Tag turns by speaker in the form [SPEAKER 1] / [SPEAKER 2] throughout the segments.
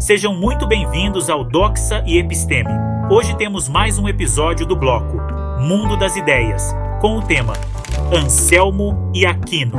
[SPEAKER 1] Sejam muito bem-vindos ao Doxa e Episteme. Hoje temos mais um episódio do bloco Mundo das Ideias, com o tema Anselmo e Aquino.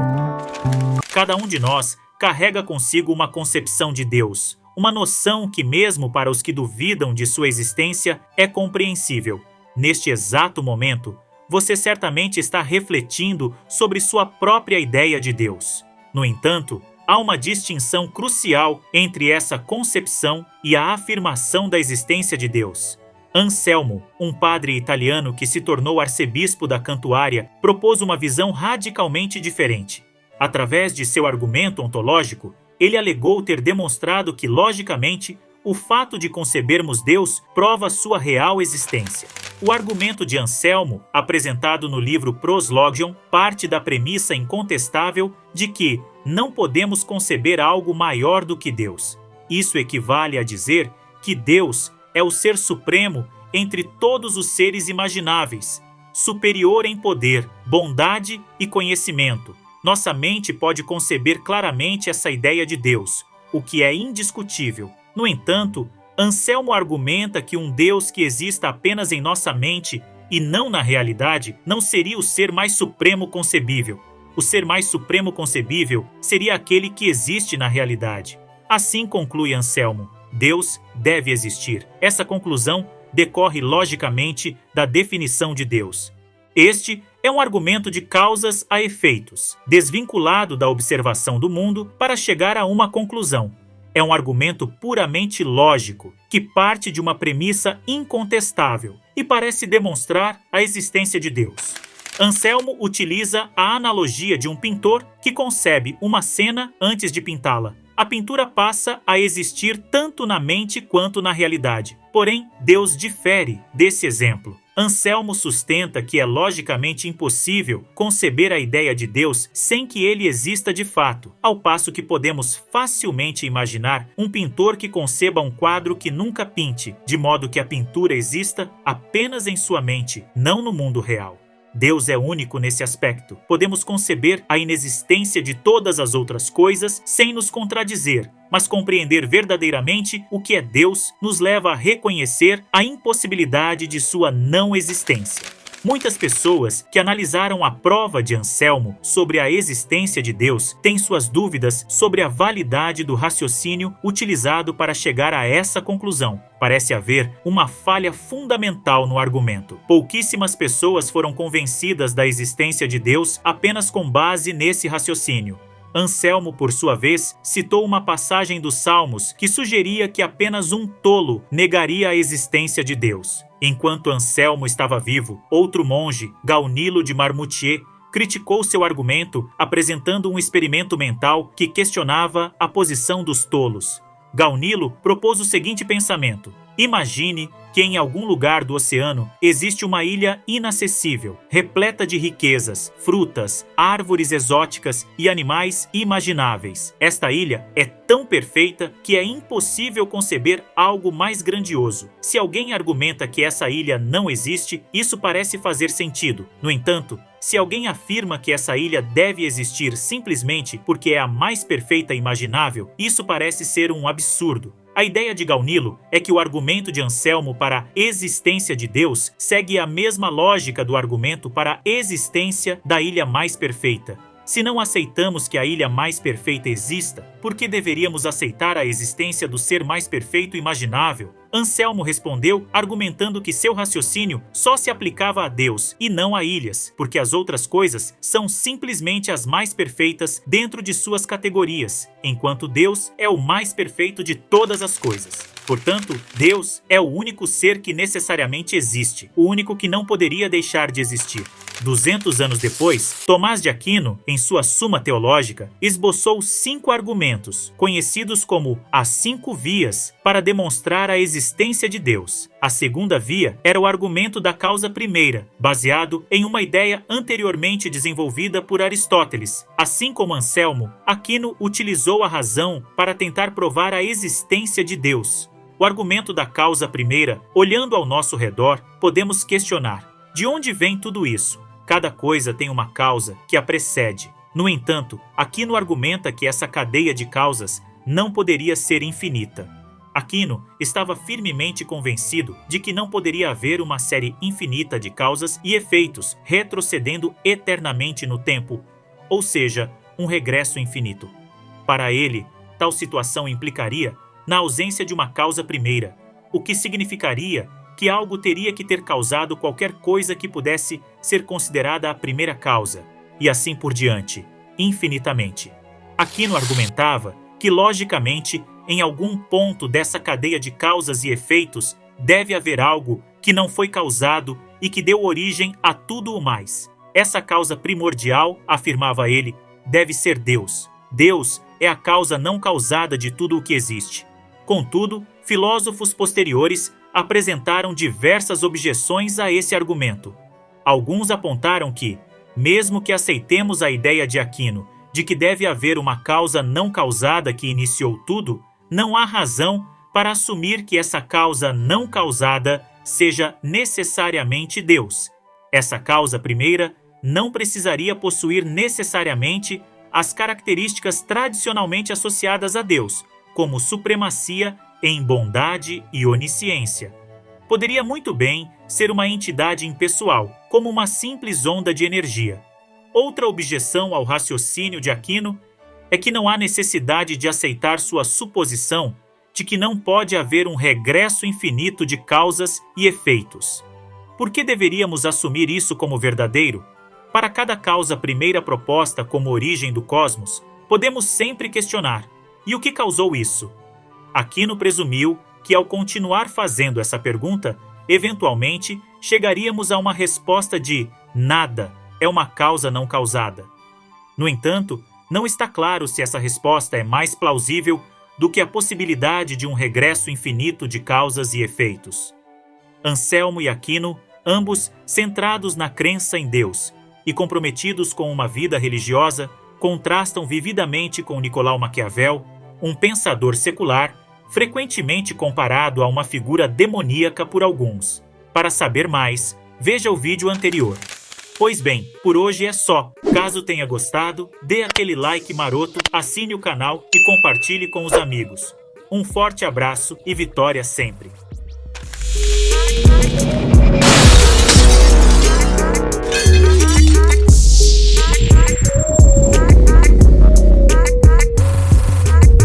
[SPEAKER 1] Cada um de nós carrega consigo uma concepção de Deus, uma noção que, mesmo para os que duvidam de sua existência, é compreensível. Neste exato momento, você certamente está refletindo sobre sua própria ideia de Deus. No entanto, há uma distinção crucial entre essa concepção e a afirmação da existência de Deus. Anselmo, um padre italiano que se tornou arcebispo da Cantuária, propôs uma visão radicalmente diferente. Através de seu argumento ontológico, ele alegou ter demonstrado que, logicamente, o fato de concebermos Deus prova sua real existência. O argumento de Anselmo, apresentado no livro Proslogion, parte da premissa incontestável de que não podemos conceber algo maior do que Deus. Isso equivale a dizer que Deus é o ser supremo entre todos os seres imagináveis, superior em poder, bondade e conhecimento. Nossa mente pode conceber claramente essa ideia de Deus, o que é indiscutível. No entanto, Anselmo argumenta que um Deus que exista apenas em nossa mente e não na realidade não seria o ser mais supremo concebível. O ser mais supremo concebível seria aquele que existe na realidade. Assim conclui Anselmo, Deus deve existir. Essa conclusão decorre logicamente da definição de Deus. Este é um argumento de causas a efeitos, desvinculado da observação do mundo para chegar a uma conclusão. É um argumento puramente lógico, que parte de uma premissa incontestável e parece demonstrar a existência de Deus. Anselmo utiliza a analogia de um pintor que concebe uma cena antes de pintá-la. A pintura passa a existir tanto na mente quanto na realidade. Porém, Deus difere desse exemplo. Anselmo sustenta que é logicamente impossível conceber a ideia de Deus sem que ele exista de fato, ao passo que podemos facilmente imaginar um pintor que conceba um quadro que nunca pinte, de modo que a pintura exista apenas em sua mente, não no mundo real. Deus é único nesse aspecto. Podemos conceber a inexistência de todas as outras coisas sem nos contradizer, mas compreender verdadeiramente o que é Deus nos leva a reconhecer a impossibilidade de sua não existência. Muitas pessoas que analisaram a prova de Anselmo sobre a existência de Deus têm suas dúvidas sobre a validade do raciocínio utilizado para chegar a essa conclusão. Parece haver uma falha fundamental no argumento. Pouquíssimas pessoas foram convencidas da existência de Deus apenas com base nesse raciocínio. Anselmo, por sua vez, citou uma passagem dos Salmos que sugeria que apenas um tolo negaria a existência de Deus. Enquanto Anselmo estava vivo, outro monge, Gaunilo de Marmoutier, criticou seu argumento apresentando um experimento mental que questionava a posição dos tolos. Gaunilo propôs o seguinte pensamento: imagine que em algum lugar do oceano existe uma ilha inacessível, repleta de riquezas, frutas, árvores exóticas e animais imagináveis. Esta ilha é tão perfeita que é impossível conceber algo mais grandioso. Se alguém argumenta que essa ilha não existe, isso parece fazer sentido. No entanto, se alguém afirma que essa ilha deve existir simplesmente porque é a mais perfeita imaginável, isso parece ser um absurdo. A ideia de Gaunilo é que o argumento de Anselmo para a existência de Deus segue a mesma lógica do argumento para a existência da ilha mais perfeita. Se não aceitamos que a ilha mais perfeita exista, por que deveríamos aceitar a existência do ser mais perfeito imaginável? Anselmo respondeu argumentando que seu raciocínio só se aplicava a Deus e não a ilhas, porque as outras coisas são simplesmente as mais perfeitas dentro de suas categorias, enquanto Deus é o mais perfeito de todas as coisas. Portanto, Deus é o único ser que necessariamente existe, o único que não poderia deixar de existir. 200 anos depois, Tomás de Aquino, em sua Suma Teológica, esboçou 5 argumentos, conhecidos como as 5 vias, para demonstrar a existência de Deus. A segunda via era o argumento da causa primeira, baseado em uma ideia anteriormente desenvolvida por Aristóteles. Assim como Anselmo, Aquino utilizou a razão para tentar provar a existência de Deus. O argumento da causa primeira, olhando ao nosso redor, podemos questionar: de onde vem tudo isso? Cada coisa tem uma causa que a precede. No entanto, Aquino argumenta que essa cadeia de causas não poderia ser infinita. Aquino estava firmemente convencido de que não poderia haver uma série infinita de causas e efeitos retrocedendo eternamente no tempo, ou seja, um regresso infinito. Para ele, tal situação implicaria na ausência de uma causa primeira, o que significaria que algo teria que ter causado qualquer coisa que pudesse ser considerada a primeira causa, e assim por diante, infinitamente. Aquino argumentava que, logicamente, em algum ponto dessa cadeia de causas e efeitos, deve haver algo que não foi causado e que deu origem a tudo o mais. Essa causa primordial, afirmava ele, deve ser Deus. Deus é a causa não causada de tudo o que existe. Contudo, filósofos posteriores apresentaram diversas objeções a esse argumento. Alguns apontaram que, mesmo que aceitemos a ideia de Aquino de que deve haver uma causa não causada que iniciou tudo, não há razão para assumir que essa causa não causada seja necessariamente Deus. Essa causa primeira não precisaria possuir necessariamente as características tradicionalmente associadas a Deus, como supremacia em bondade e onisciência. Poderia muito bem ser uma entidade impessoal, como uma simples onda de energia. Outra objeção ao raciocínio de Aquino é que não há necessidade de aceitar sua suposição de que não pode haver um regresso infinito de causas e efeitos. Por que deveríamos assumir isso como verdadeiro? Para cada causa primeira proposta como origem do cosmos, podemos sempre questionar: e o que causou isso? Aquino presumiu que, ao continuar fazendo essa pergunta, eventualmente chegaríamos a uma resposta de nada é uma causa não causada. No entanto, não está claro se essa resposta é mais plausível do que a possibilidade de um regresso infinito de causas e efeitos. Anselmo e Aquino, ambos centrados na crença em Deus e comprometidos com uma vida religiosa, contrastam vividamente com Nicolau Maquiavel, um pensador secular, frequentemente comparado a uma figura demoníaca por alguns. Para saber mais, veja o vídeo anterior. Pois bem, por hoje é só. Caso tenha gostado, dê aquele like maroto, assine o canal e compartilhe com os amigos. Um forte abraço e vitória sempre!